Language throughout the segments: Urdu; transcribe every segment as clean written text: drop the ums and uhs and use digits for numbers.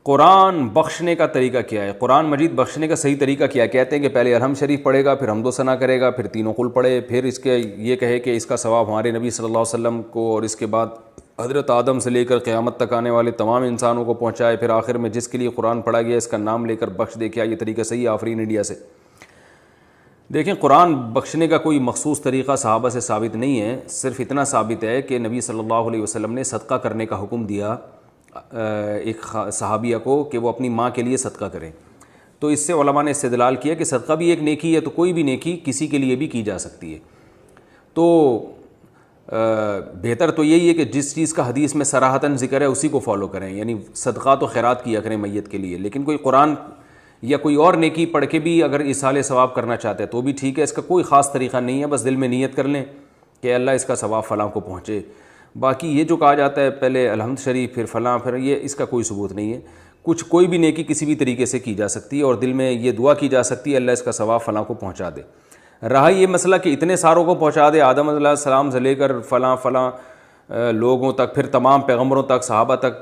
قرآن بخشنے کا طریقہ کیا ہے؟ قرآن مجید بخشنے کا صحیح طریقہ کیا ہے؟ کہتے ہیں کہ پہلے الحمد شریف پڑھے گا، پھر حمد و ثنا کرے گا، پھر تینوں قل پڑھے، پھر اس کے یہ کہے کہ اس کا ثواب ہمارے نبی صلی اللہ علیہ وسلم کو اور اس کے بعد حضرت آدم سے لے کر قیامت تک آنے والے تمام انسانوں کو پہنچائے، پھر آخر میں جس کے لیے قرآن پڑھا گیا اس کا نام لے کر بخش دے۔ کیا یہ طریقہ صحیح ہے؟ آفرین انڈیا سے۔ دیکھیں، قرآن بخشنے کا کوئی مخصوص طریقہ صحابہ سے ثابت نہیں ہے، صرف اتنا ثابت ہے کہ نبی صلی اللہ علیہ وسلم نے صدقہ کرنے کا حکم دیا ایک صحابیہ کو کہ وہ اپنی ماں کے لیے صدقہ کریں، تو اس سے علماء نے استدلال کیا کہ صدقہ بھی ایک نیکی ہے، تو کوئی بھی نیکی کسی کے لیے بھی کی جا سکتی ہے۔ تو بہتر تو یہی ہے کہ جس چیز کا حدیث میں صراحتاً ذکر ہے اسی کو فالو کریں، یعنی صدقات و خیرات کیا کریں میت کے لیے، لیکن کوئی قرآن یا کوئی اور نیکی پڑھ کے بھی اگر ایصال ثواب کرنا چاہتے ہیں تو بھی ٹھیک ہے، اس کا کوئی خاص طریقہ نہیں ہے، بس دل میں نیت کر لیں کہ اللہ اس کا ثواب فلاں کو پہنچے۔ باقی یہ جو کہا جاتا ہے پہلے الحمد شریف پھر فلاں پھر یہ، اس کا کوئی ثبوت نہیں ہے۔ کوئی بھی نیکی کسی بھی طریقے سے کی جا سکتی ہے اور دل میں یہ دعا کی جا سکتی ہے اللہ اس کا ثواب فلاں کو پہنچا دے۔ رہا یہ مسئلہ کہ اتنے ساروں کو پہنچا دے، آدم علیہ السلام سے لے کر فلاں لوگوں تک، پھر تمام پیغمبروں تک، صحابہ تک،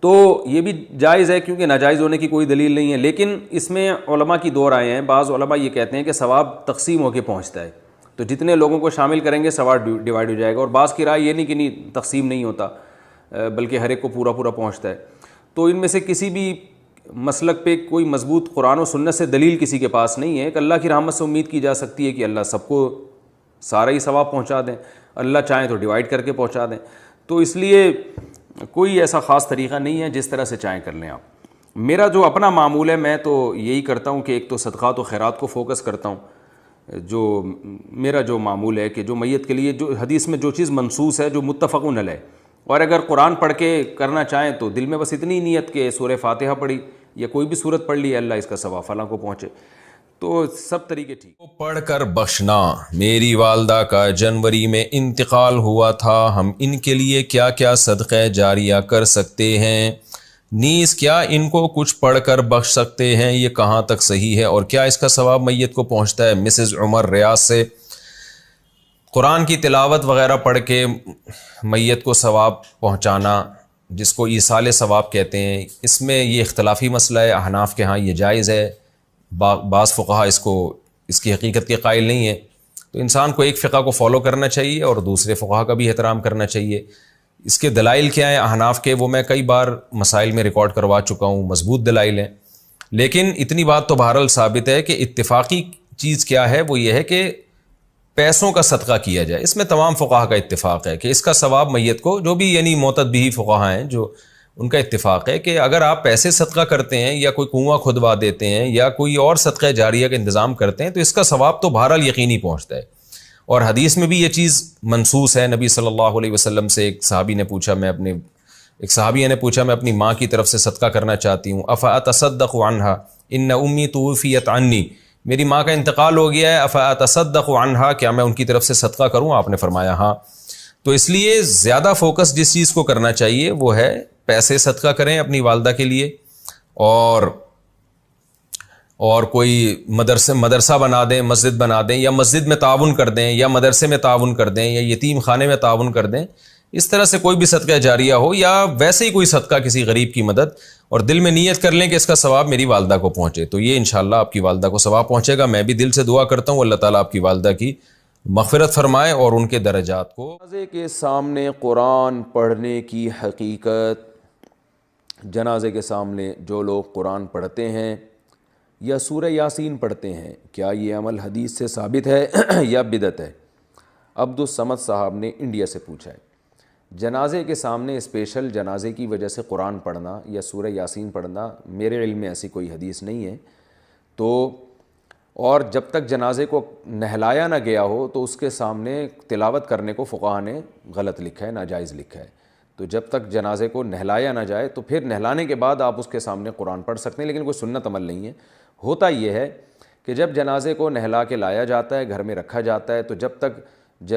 تو یہ بھی جائز ہے کیونکہ ناجائز ہونے کی کوئی دلیل نہیں ہے۔ لیکن اس میں علماء کی دو رائے ہیں، بعض علماء یہ کہتے ہیں کہ ثواب تقسیم ہو کے پہنچتا ہے، تو جتنے لوگوں کو شامل کریں گے ثواب ڈیوائڈ ہو جائے گا، اور بعض کی رائے یہ نہیں کہ نہیں تقسیم نہیں ہوتا بلکہ ہر ایک کو پورا پورا پہنچتا ہے۔ تو ان میں سے کسی بھی مسلک پہ کوئی مضبوط قرآن و سنت سے دلیل کسی کے پاس نہیں ہے کہ اللہ کی رحمت سے امید کی جا سکتی ہے کہ اللہ سب کو سارا ہی ثواب پہنچا دیں، اللہ چاہیں تو ڈیوائڈ کر کے پہنچا دیں، تو اس لیے کوئی ایسا خاص طریقہ نہیں ہے، جس طرح سے چاہیں کر لیں آپ۔ میرا جو اپنا معمول ہے، میں تو یہی کرتا ہوں کہ ایک تو صدقات و خیرات کو فوکس کرتا ہوں، جو میرا جو معمول ہے کہ جو میت کے لیے جو حدیث میں جو چیز منصوص ہے، جو متفق علیہ، اور اگر قرآن پڑھ کے کرنا چاہیں تو دل میں بس اتنی نیت کہ سورہ فاتحہ پڑھی یا کوئی بھی سورت پڑھ لی، اللہ اس کا ثواب فلاں کو پہنچے، تو سب طریقے ٹھیک۔ پڑھ کر بخشنا، میری والدہ کا جنوری میں انتقال ہوا تھا، ہم ان کے لیے کیا کیا صدقہ جاریہ کر سکتے ہیں؟ نیز کیا ان کو کچھ پڑھ کر بخش سکتے ہیں؟ یہ کہاں تک صحیح ہے اور کیا اس کا ثواب میت کو پہنچتا ہے؟ مسز عمر ریاض سے۔ قرآن کی تلاوت وغیرہ پڑھ کے میت کو ثواب پہنچانا، جس کو ایصال ثواب کہتے ہیں، اس میں یہ اختلافی مسئلہ ہے۔ احناف کے ہاں یہ جائز ہے، بعض فقہا اس کی حقیقت کے قائل نہیں ہے، تو انسان کو ایک فقہ کو فالو کرنا چاہیے اور دوسرے فقہا کا بھی احترام کرنا چاہیے۔ اس کے دلائل کیا ہیں احناف کے، وہ میں کئی بار مسائل میں ریکارڈ کروا چکا ہوں، مضبوط دلائل ہیں، لیکن اتنی بات تو بہرحال ثابت ہے کہ اتفاقی چیز کیا ہے، وہ یہ ہے کہ پیسوں کا صدقہ کیا جائے۔ اس میں تمام فقہا کا اتفاق ہے کہ اس کا ثواب میت کو، جو بھی یعنی معتد بھی فقہا ہیں جو ان کا اتفاق ہے کہ اگر آپ پیسے صدقہ کرتے ہیں یا کوئی کنواں کھدوا دیتے ہیں یا کوئی اور صدقہ جاریہ کا انتظام کرتے ہیں تو اس کا ثواب تو بہرحال یقینی پہنچتا ہے، اور حدیث میں بھی یہ چیز منصوص ہے۔ نبی صلی اللہ علیہ وسلم سے ایک صحابیہ نے پوچھا میں اپنی ماں کی طرف سے صدقہ کرنا چاہتی ہوں، افاتصدق عنہا ان امی توفیت عنی، میری ماں کا انتقال ہو گیا ہے، افاتصدق عنہا، کیا میں ان کی طرف سے صدقہ کروں؟ آپ نے فرمایا ہاں۔ تو اس لیے زیادہ فوکس جس چیز کو کرنا چاہیے وہ ہے پیسے صدقہ کریں اپنی والدہ کے لیے، اور کوئی مدرسہ بنا دیں، مسجد بنا دیں، یا مسجد میں تعاون کر دیں، یا مدرسے میں تعاون کر دیں، یا یتیم خانے میں تعاون کر دیں، اس طرح سے کوئی بھی صدقہ جاریہ ہو، یا ویسے ہی کوئی صدقہ کسی غریب کی مدد، اور دل میں نیت کر لیں کہ اس کا ثواب میری والدہ کو پہنچے، تو یہ انشاءاللہ آپ کی والدہ کو ثواب پہنچے گا۔ میں بھی دل سے دعا کرتا ہوں اللہ تعالیٰ آپ کی والدہ کی مغفرت فرمائے اور ان کے درجات کو۔ جنازے کے سامنے قرآن پڑھنے کی حقیقت، جنازے کے سامنے جو لوگ قرآن پڑھتے ہیں یا سورہ یاسین پڑھتے ہیں، کیا یہ عمل حدیث سے ثابت ہے یا بدعت ہے؟ عبدالصمد صاحب نے انڈیا سے پوچھا ہے۔ جنازے کے سامنے اسپیشل جنازے کی وجہ سے قرآن پڑھنا یا سورہ یاسین پڑھنا میرے علم میں ایسی کوئی حدیث نہیں ہے، تو اور جب تک جنازے کو نہلایا نہ گیا ہو تو اس کے سامنے تلاوت کرنے کو فقہا نے غلط لکھا ہے، ناجائز لکھا ہے۔ تو جب تک جنازے کو نہلایا نہ جائے تو پھر نہلانے کے بعد آپ اس کے سامنے قرآن پڑھ سکتے ہیں، لیکن کوئی سنت عمل نہیں ہے۔ ہوتا یہ ہے کہ جب جنازے کو نہلا کے لایا جاتا ہے، گھر میں رکھا جاتا ہے، تو جب تک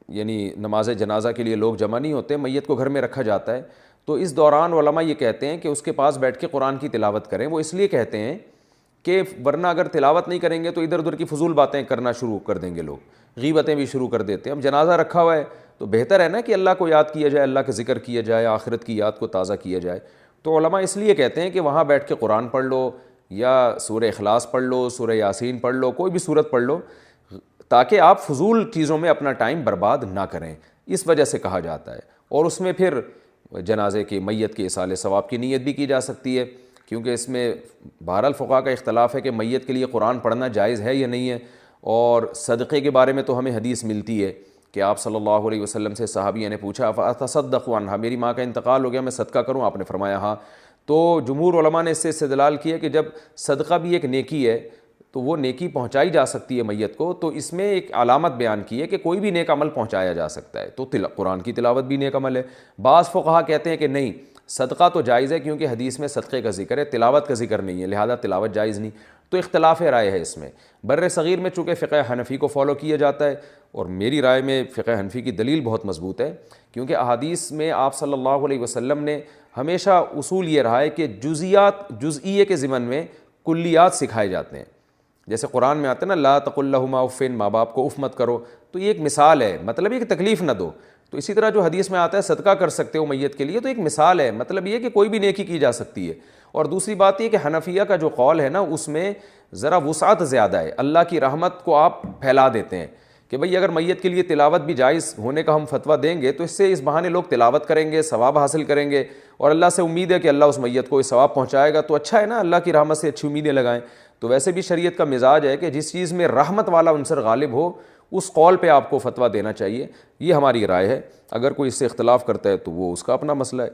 یعنی نماز جنازہ کے لیے لوگ جمع نہیں ہوتے، میت کو گھر میں رکھا جاتا ہے، تو اس دوران علماء یہ کہتے ہیں کہ اس کے پاس بیٹھ کے قرآن کی تلاوت کریں۔ وہ اس لیے کہتے ہیں کہ ورنہ اگر تلاوت نہیں کریں گے تو ادھر ادھر کی فضول باتیں کرنا شروع کر دیں گے، لوگ غیبتیں بھی شروع کر دیتے ہیں۔ اب جنازہ رکھا ہوا ہے تو بہتر ہے نا کہ اللہ کو یاد کیا جائے، اللہ کا ذکر کیا جائے، آخرت کی یاد کو تازہ کیا جائے۔ تو علماء اس لیے کہتے ہیں کہ وہاں بیٹھ کے قرآن پڑھ لو یا سورہ اخلاص پڑھ لو, سورہ یاسین پڑھ لو, کوئی بھی سورت پڑھ لو, تاکہ آپ فضول چیزوں میں اپنا ٹائم برباد نہ کریں, اس وجہ سے کہا جاتا ہے. اور اس میں پھر جنازے کی میت کے ایصال ثواب کی نیت بھی کی جا سکتی ہے, کیونکہ اس میں بہرحال فقہا کا اختلاف ہے کہ میت کے لیے قرآن پڑھنا جائز ہے یا نہیں ہے. اور صدقے کے بارے میں تو ہمیں حدیث ملتی ہے کہ آپ صلی اللہ علیہ وسلم سے صحابیہ نے پوچھا فاتصدق عنہا, میری ماں کا انتقال ہو گیا, میں صدقہ کروں؟ آپ نے فرمایا ہاں. تو جمہور علماء نے اس سے استدلال کیا کہ جب صدقہ بھی ایک نیکی ہے تو وہ نیکی پہنچائی جا سکتی ہے میت کو, تو اس میں ایک علامت بیان کی ہے کہ کوئی بھی نیک عمل پہنچایا جا سکتا ہے, تو قرآن کی تلاوت بھی نیک عمل ہے. بعض فقہا کہتے ہیں کہ نہیں, صدقہ تو جائز ہے کیونکہ حدیث میں صدقے کا ذکر ہے, تلاوت کا ذکر نہیں ہے, لہذا تلاوت جائز نہیں. تو اختلاف رائے ہے اس میں. بر صغیر میں چونکہ فقہ حنفی کو فالو کیا جاتا ہے, اور میری رائے میں فقہ حنفی کی دلیل بہت مضبوط ہے, کیونکہ احادیث میں آپ صلی اللہ علیہ وسلم نے ہمیشہ اصول یہ رہا ہے کہ جزئیے کے ضمن میں کلیات سکھائے جاتے ہیں. جیسے قرآن میں آتا ہے نا لا تقل لہما اف, ماں باپ کو اف مت کرو, تو یہ ایک مثال ہے, مطلب یہ کہ تکلیف نہ دو. تو اسی طرح جو حدیث میں آتا ہے صدقہ کر سکتے ہو میت کے لیے, تو ایک مثال ہے, مطلب یہ کہ کوئی بھی نیکی کی جا سکتی ہے. اور دوسری بات یہ کہ حنفیہ کا جو قول ہے نا اس میں ذرا وسعت زیادہ ہے, اللہ کی رحمت کو آپ پھیلا دیتے ہیں کہ بھئی اگر میت کے لیے تلاوت بھی جائز ہونے کا ہم فتویٰ دیں گے تو اس سے اس بہانے لوگ تلاوت کریں گے, ثواب حاصل کریں گے, اور اللہ سے امید ہے کہ اللہ اس میت کو اس ثواب پہنچائے گا, تو اچھا ہے نا, اللہ کی رحمت سے اچھی امیدیں لگائیں. تو ویسے بھی شریعت کا مزاج ہے کہ جس چیز میں رحمت والا عنصر غالب ہو اس قول پہ آپ کو فتویٰ دینا چاہیے. یہ ہماری رائے ہے, اگر کوئی اس سے اختلاف کرتا ہے تو وہ اس کا اپنا مسئلہ ہے.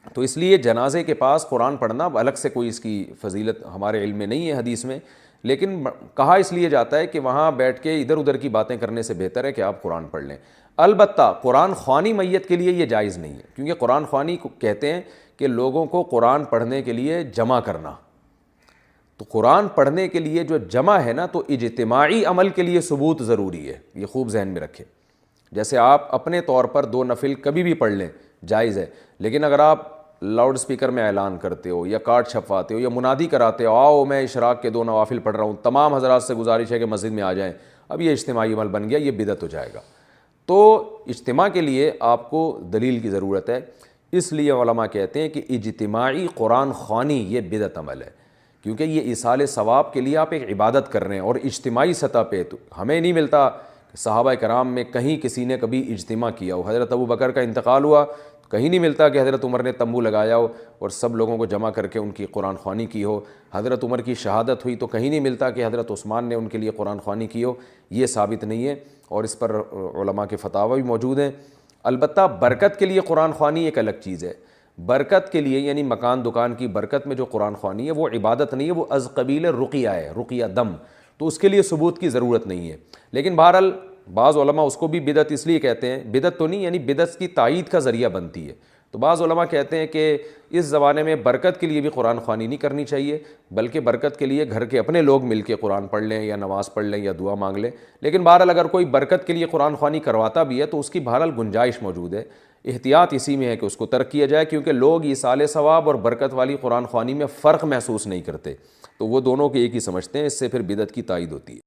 تو اس لیے جنازے کے پاس قرآن پڑھنا الگ سے کوئی اس کی فضیلت ہمارے علم میں نہیں ہے حدیث میں, لیکن کہا اس لیے جاتا ہے کہ وہاں بیٹھ کے ادھر ادھر کی باتیں کرنے سے بہتر ہے کہ آپ قرآن پڑھ لیں. البتہ قرآن خوانی میت کے لیے یہ جائز نہیں ہے, کیونکہ قرآن خوانی کو کہتے ہیں کہ لوگوں کو قرآن پڑھنے کے لیے جمع کرنا. تو قرآن پڑھنے کے لیے جو جمع ہے نا, تو اجتماعی عمل کے لیے ثبوت ضروری ہے, یہ خوب ذہن میں رکھیں. جیسے آپ اپنے طور پر 2 نفل کبھی بھی پڑھ لیں جائز ہے, لیکن اگر آپ لاؤڈ سپیکر میں اعلان کرتے ہو یا کارڈ چھپواتے ہو یا منادی کراتے ہو آؤ میں اشراق کے 2 نوافل پڑھ رہا ہوں, تمام حضرات سے گزارش ہے کہ مسجد میں آ جائیں, اب یہ اجتماعی عمل بن گیا, یہ بدعت ہو جائے گا. تو اجتماع کے لیے آپ کو دلیل کی ضرورت ہے, اس لیے علماء کہتے ہیں کہ اجتماعی قرآن خوانی یہ بدعت عمل ہے, کیونکہ یہ ایصال ثواب کے لیے آپ ایک عبادت کر رہے ہیں, اور اجتماعی سطح پہ تو ہمیں نہیں ملتا صحابہ کرام میں کہیں کسی نے کبھی اجتماع کیا ہو. حضرت ابو بکر کا انتقال ہوا, کہیں نہیں ملتا کہ حضرت عمر نے تمبو لگایا ہو اور سب لوگوں کو جمع کر کے ان کی قرآن خوانی کی ہو. حضرت عمر کی شہادت ہوئی تو کہیں نہیں ملتا کہ حضرت عثمان نے ان کے لیے قرآن خوانی کی ہو, یہ ثابت نہیں ہے, اور اس پر علماء کے فتاوی بھی موجود ہیں. البتہ برکت کے لیے قرآن خوانی ایک الگ چیز ہے. برکت کے لیے یعنی مکان دکان کی برکت میں جو قرآن خوانی ہے وہ عبادت نہیں ہے, وہ از قبیل رقیہ ہے, رقیہ دم, تو اس کے لیے ثبوت کی ضرورت نہیں ہے. لیکن بہرحال بعض علماء اس کو بھی بدعت اس لیے کہتے ہیں, بدعت تو نہیں یعنی بدعت کی تائید کا ذریعہ بنتی ہے. تو بعض علماء کہتے ہیں کہ اس زمانے میں برکت کے لیے بھی قرآن خوانی نہیں کرنی چاہیے, بلکہ برکت کے لیے گھر کے اپنے لوگ مل کے قرآن پڑھ لیں یا نماز پڑھ لیں یا دعا مانگ لیں. لیکن بہرحال اگر کوئی برکت کے لیے قرآن خوانی کرواتا بھی ہے تو اس کی بہرحال گنجائش موجود ہے. احتیاط اسی میں ہے کہ اس کو ترک کیا جائے, کیونکہ لوگ ایصال ثواب اور برکت والی قرآن خوانی میں فرق محسوس نہیں کرتے, تو وہ دونوں کے ایک ہی سمجھتے ہیں, اس سے پھر بدعت کی تائید ہوتی ہے.